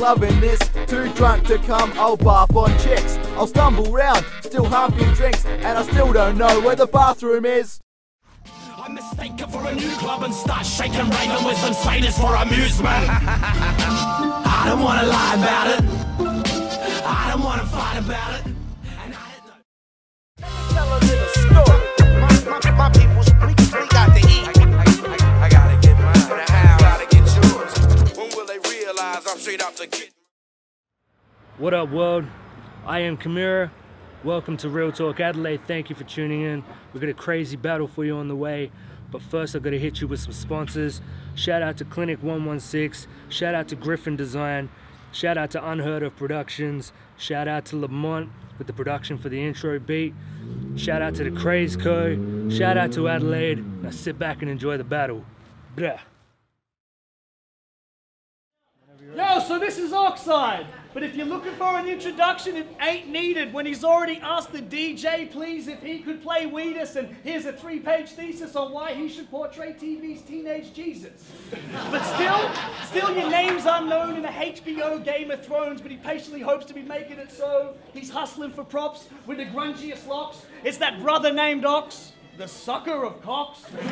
loving this. Too drunk to come, I'll bath on chicks. I'll stumble round, still half in drinks, and I still don't know where the bathroom is. I mistake it for a new club and start shaking, raving with some satyrs for amusement. I don't wanna lie about it. I don't wanna fight about it. And I don't know. Tell a little story. My people's we got to eat. I gotta get mine. I gotta get yours. When will they realize I'm straight out the kid? What up, world? I am Kamira. Welcome to Real Talk Adelaide. Thank you for tuning in. We've got a crazy battle for you on the way. But first, I've got to hit you with some sponsors. Shout out to Clinic 116. Shout out to Griffin Design. Shout out to Unheard of Productions. Shout out to Lamont with the production for the intro beat. Shout out to the Craze Co. Shout out to Adelaide. Now sit back and enjoy the battle. Blah. Yo, so this is Oxide, but if you're looking for an introduction, it ain't needed when he's already asked the DJ, please, if he could play Weedus, and here's a 3-page thesis on why he should portray TV's teenage Jesus. But still your name's unknown in a HBO Game of Thrones, but he patiently hopes to be making it so. He's hustling for props with the grungiest locks. It's that brother named Ox. The sucker of cocks. Because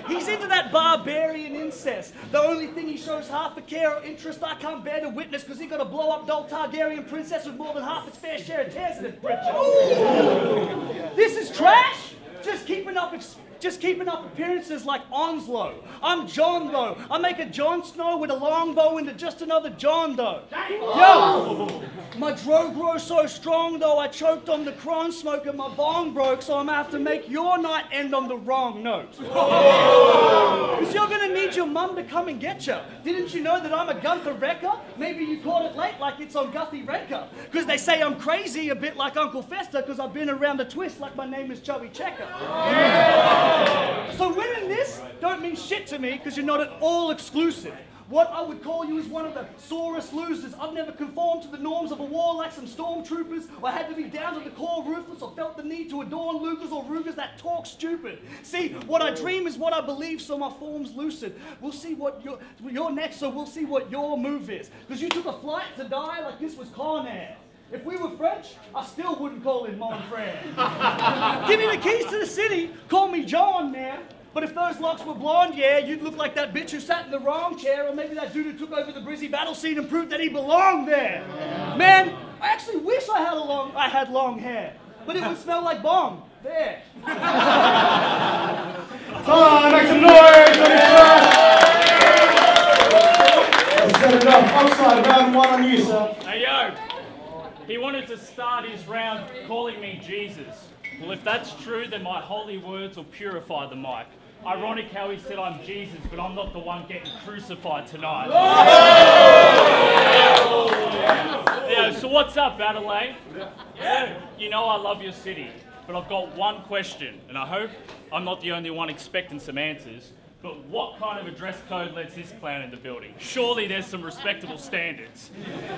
he's into that barbarian incest. The only thing he shows half a care or interest I can't bear to witness, because he got a blow-up-doll Targaryen princess with more than half its fair share of tears in its britches. This is trash. Just keeping up appearances like Onslow. I'm John Doe. I make a Jon Snow with a longbow into just another John Doe. Yo! My dro grows so strong though, I choked on the cron smoke and my bong broke, so I'm gonna have to make your night end on the wrong note. Because you're gonna need your mum to come and get you. Didn't you know that I'm a Gunther Wrecker? Maybe you caught it late like it's on Guthrie Wrecker. Because they say I'm crazy, a bit like Uncle Fester, because I've been around the twist like my name is Chubby Checker. So winning this don't mean shit to me, because you're not at all exclusive. What I would call you is one of the sorest losers. I've never conformed to the norms of a war like some stormtroopers, or had to be down to the core ruthless, or felt the need to adorn Lucas or Rugers that talk stupid. See, what I dream is what I believe, so my form's lucid. We'll see what you're next, so we'll see what your move is. Because you took a flight to die like this was Con Air. If we were French, I still wouldn't call him mon frere. Give me the keys to the city, call me John, man. But if those locks were blonde, yeah, you'd look like that bitch who sat in the wrong chair, or maybe that dude who took over the Brizzy battle scene and proved that he belonged there. Man, I actually wish I had long hair, but it would smell like bomb. There. Come on, make some noise! Let's set it up. Outside, round one on you, sir. Hey, yo. He wanted to start his round calling me Jesus. Well, if that's true, then my holy words will purify the mic. Ironic how he said I'm Jesus, but I'm not the one getting crucified tonight. Yeah, so what's up, Adelaide? Yeah. You know I love your city, but I've got one question, and I hope I'm not the only one expecting some answers. But what kind of a dress code lets this clown in the building? Surely there's some respectable standards.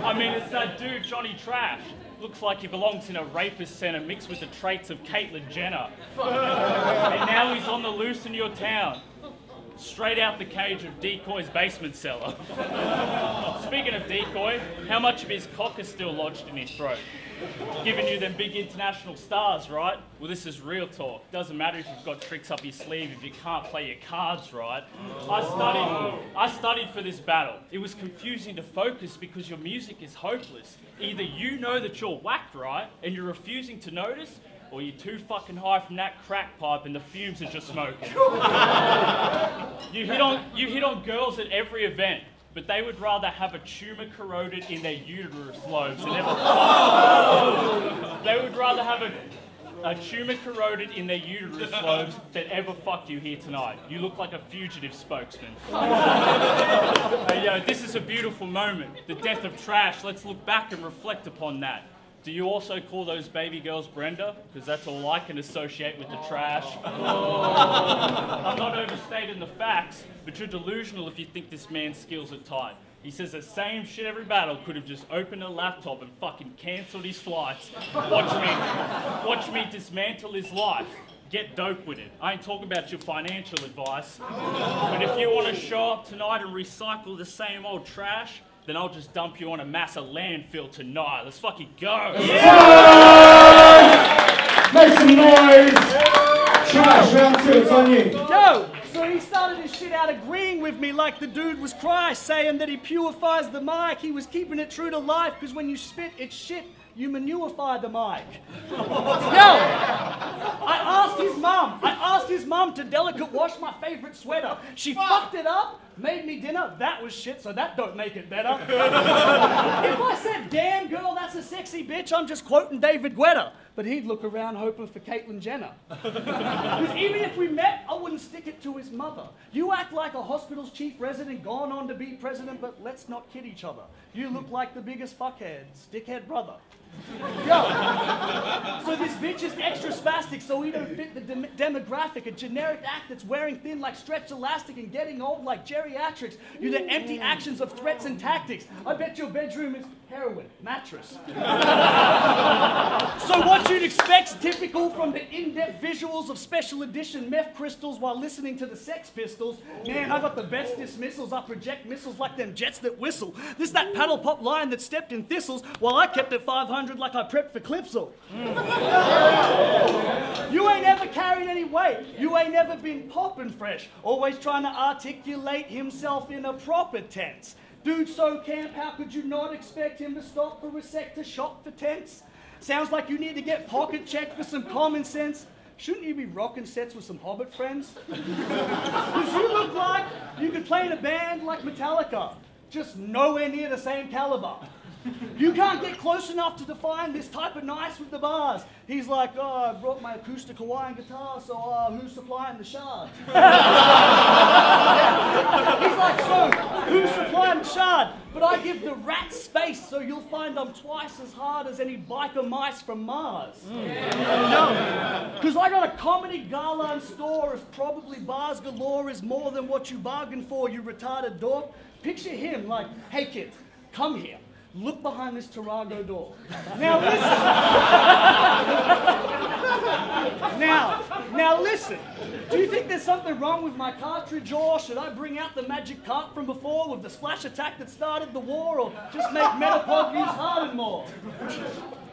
I mean, it's that dude, Johnny Trash. Looks like he belongs in a rapist centre mixed with the traits of Caitlyn Jenner. And now he's on the loose in your town. Straight out the cage of Decoy's basement cellar. Speaking of Decoy, how much of his cock is still lodged in his throat? Giving you them big international stars, right? Well, this is real talk. Doesn't matter if you've got tricks up your sleeve if you can't play your cards right. I studied for this battle. It was confusing to focus because your music is hopeless. Either you know that you're whacked, right, and you're refusing to notice, or you're too fucking high from that crack pipe and the fumes are just smoking. You hit on girls at every event, but they would rather have a tumour corroded in their uterus lobes than ever fuck. They would rather have a tumour corroded in their uterus lobes than ever fuck you here tonight. You look like a fugitive spokesman. Hey, yo, this is a beautiful moment. The death of Trash. Let's look back and reflect upon that. Do you also call those baby girls Brenda? Because that's all I can associate with the trash. I'm not overstating the facts, but you're delusional if you think this man's skills are tight. He says the same shit every battle, could have just opened a laptop and fucking cancelled his flights. Watch me dismantle his life. get dope with it. I ain't talking about your financial advice. But if you want to show up tonight and recycle the same old trash, then I'll just dump you on a massive landfill tonight. Let's fucking go. Make some noise. Trash, round 2, it's on you. Yo! So he started his shit out agreeing with me like the dude was Christ, saying that he purifies the mic. He was keeping it true to life, because when you spit, it's shit. You manurify the mic. Yo! I asked his mum to delicate wash my favorite sweater. She fucked it up, made me dinner. That was shit, so that don't make it better. If I said, damn girl, that's a sexy bitch, I'm just quoting David Guetta. But he'd look around hoping for Caitlyn Jenner. Because even if we met, I wouldn't stick it to his mother. You act like a hospital's chief resident gone on to be president, but let's not kid each other. You look like the biggest fuckhead's dickhead brother. Yo, so this bitch is extra spastic, so he don't fit the demographic. A generic act that's wearing thin like stretched elastic and getting old like geriatrics. You're the empty actions of threats and tactics. I bet your bedroom is heroin, mattress. So what you'd expect's typical from the in-depth visuals of special edition meth crystals while listening to the Sex Pistols. Man, I got the best dismissals. I project missiles like them jets that whistle. This that paddle pop line that stepped in thistles while I kept it 500 like I prepped for Clipsal. You ain't ever carried any weight. You ain't ever been poppin' fresh. Always trying to articulate himself in a proper tense. Dude so camp, how could you not expect him to stop for a sec to shop for tents? Sounds like you need to get pocket checked for some common sense. Shouldn't you be rocking sets with some Hobbit friends? Because you look like you could play in a band like Metallica, just nowhere near the same caliber. You can't get close enough to define this type of nice with the bars. He's like, oh, I brought my acoustic Hawaiian guitar, so who's supplying the shard? He's like, so, who's supplying the shard? But I give the rat space, so you'll find I'm twice as hard as any biker mice from Mars. Because I got a comedy gala in store, if probably bars galore is more than what you bargained for, you retarded dork. Picture him like, hey kid, come here. Look behind this Tarago door. Now listen. Now listen. Do you think there's something wrong with my cartridge, or should I bring out the magic cart from before with the splash attack that started the war, or just make Metapod use hardened more?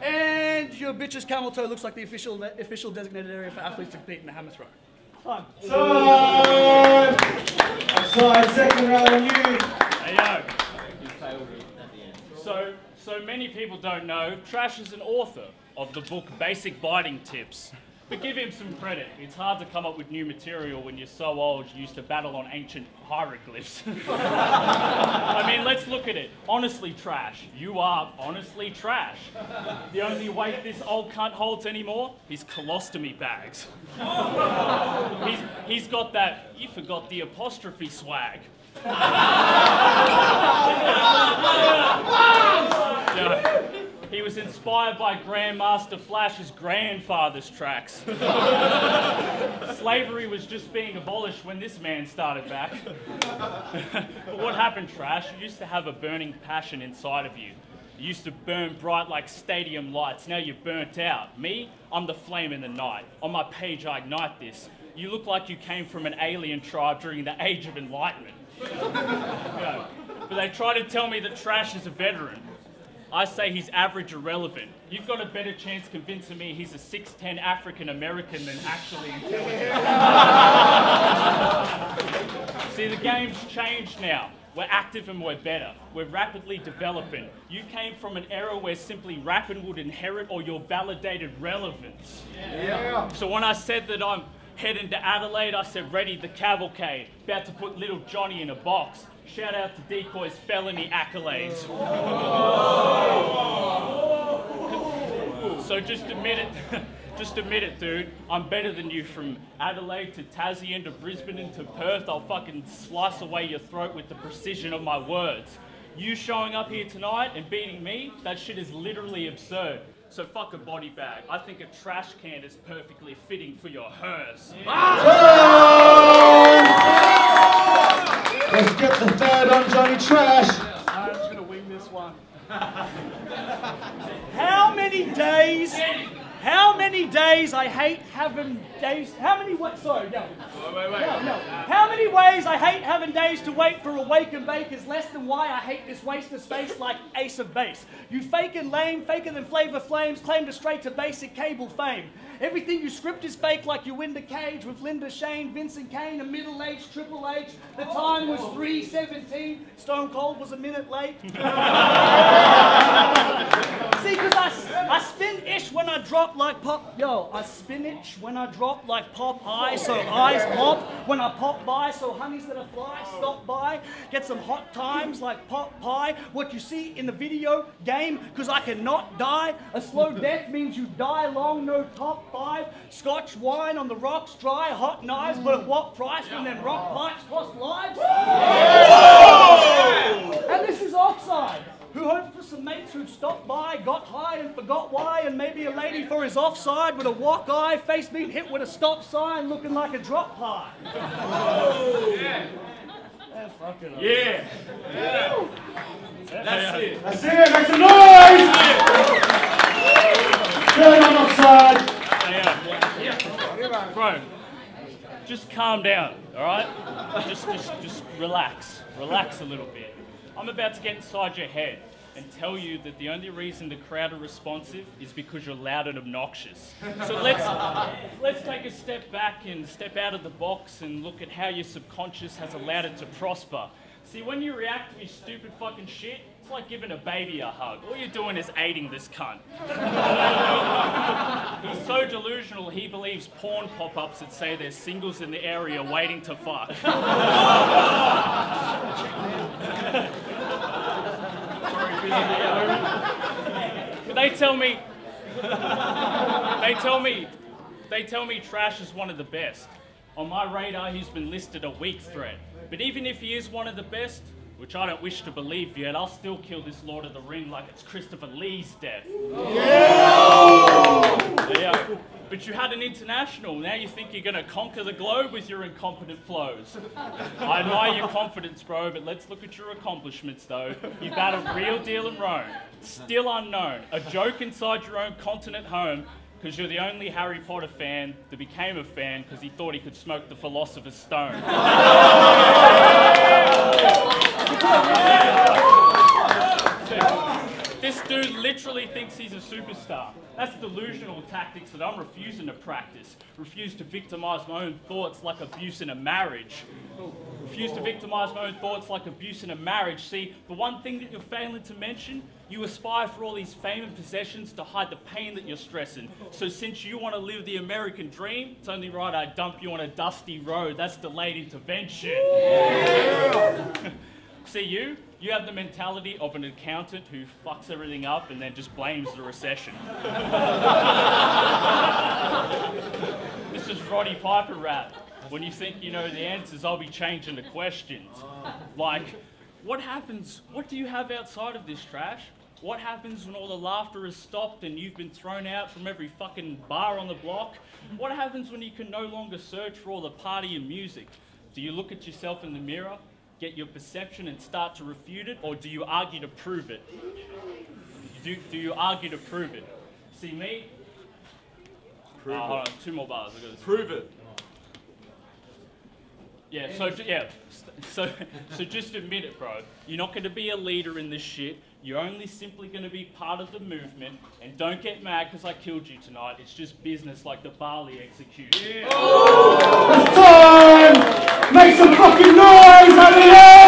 And your bitch's camel toe looks like the official designated area for athletes to compete in the hammer throw. Time. Oxide, second round on you. Hey, yo. So many people don't know, Trash is an author of the book Basic Biting Tips. But give him some credit. It's hard to come up with new material when you're so old you used to battle on ancient hieroglyphs. I mean, let's look at it. Honestly, Trash. You are honestly trash. The only weight this old cunt holds anymore is colostomy bags. He's got that, you forgot the apostrophe swag. He was inspired by Grandmaster Flash's grandfather's tracks. Slavery was just being abolished when this man started back. But what happened, Trash? You used to have a burning passion inside of you. You used to burn bright like stadium lights. Now you're burnt out. Me, I'm the flame in the night. On my page, I ignite this. You look like you came from an alien tribe during the Age of Enlightenment. But they try to tell me that Trash is a veteran. I say he's average irrelevant. You've got a better chance convincing me he's a 6'10" African American than actually intelligent. See, the game's changed now. We're active and we're better. We're rapidly developing. You came from an era where simply rapping would inherit all your validated relevance. Yeah. So when I said that I'm heading to Adelaide, I said ready the cavalcade. About to put little Johnny in a box. Shout out to Decoy's felony accolades. So just admit it, dude. I'm better than you. From Adelaide to Tassie and to Brisbane and to Perth, I'll fucking slice away your throat with the precision of my words. You showing up here tonight and beating me, that shit is literally absurd. So fuck a body bag. I think a trash can is perfectly fitting for your hearse. Let's get the third on Johnny Trash. I'm just gonna wing this one. How many days I hate having days? How many ways? Sorry, no. No. How many ways I hate having days to wait for a wake and bake is less than why I hate this waste of space like Ace of Base. You fake and lame, faker than Flavor Flames, claim to straight to basic cable fame. Everything you script is fake like you win the cage with Linda Shane, Vincent Kane, a middle-aged Triple H. The time was 3:17. Stone Cold was a minute late. See, because I spin-ish when I drop like pop. Yo, I spin-ish when I drop like Popeye, so eyes pop when I pop by, so honeys that are fly stop by. Get some hot times like pot pie. What you see in the video game, because I cannot die. A slow death means you die long, no top 5. Scotch wine on the rocks dry, hot knives, but at what price when them rock pipes cost lives? And this is Oxide, who hoped for some mates who'd stopped by, got high and forgot why, and maybe a lady for his offside with a walk eye, face being hit with a stop sign, looking like a drop pie. Yeah. That's it. Make some noise. Turn on Oxide. Bro, just calm down, all right? Just relax. Relax a little bit. I'm about to get inside your head and tell you that the only reason the crowd are responsive is because you're loud and obnoxious. So let's take a step back and step out of the box and look at how your subconscious has allowed it to prosper. See, when you react to your stupid fucking shit, it's like giving a baby a hug. All you're doing is aiding this cunt. He's so delusional, he believes porn pop-ups that say there's singles in the area waiting to fuck. They tell me Trash is one of the best. On my radar, he's been listed a weak threat. But even if he is one of the best, which I don't wish to believe yet, I'll still kill this Lord of the Ring like it's Christopher Lee's death. Yeah. But you had an international. Now you think you're going to conquer the globe with your incompetent flows. I admire your confidence, bro, but let's look at your accomplishments, though. You battled Real Deal and Rome. Still unknown. A joke inside your own continent home, because you're the only Harry Potter fan that became a fan because he thought he could smoke the Philosopher's Stone. This dude literally thinks he's a superstar. That's delusional tactics that I'm refusing to practice. Refuse to victimize my own thoughts like abuse in a marriage. Refuse to victimize my own thoughts like abuse in a marriage. See, the one thing that you're failing to mention, you aspire for all these fame and possessions to hide the pain that you're stressing. So since you want to live the American dream, it's only right I dump you on a dusty road. That's delayed intervention. See, you have the mentality of an accountant who fucks everything up and then just blames the recession. This is Roddy Piper rap. When you think you know the answers, I'll be changing the questions. Like, what happens? What do you have outside of this, Trash? What happens when all the laughter is stopped and you've been thrown out from every fucking bar on the block? What happens when you can no longer search for all the party and music? Do you look at yourself in the mirror, get your perception and start to refute it, or do you argue to prove it? Do you argue to prove it? See me? Hold on, 2 more bars. I got this. Prove it. Yeah, so just admit it, bro. You're not going to be a leader in this shit. You're only simply going to be part of the movement. And don't get mad because I killed you tonight. It's just business like the Bali execution. It's time! Make some fucking noise out of here!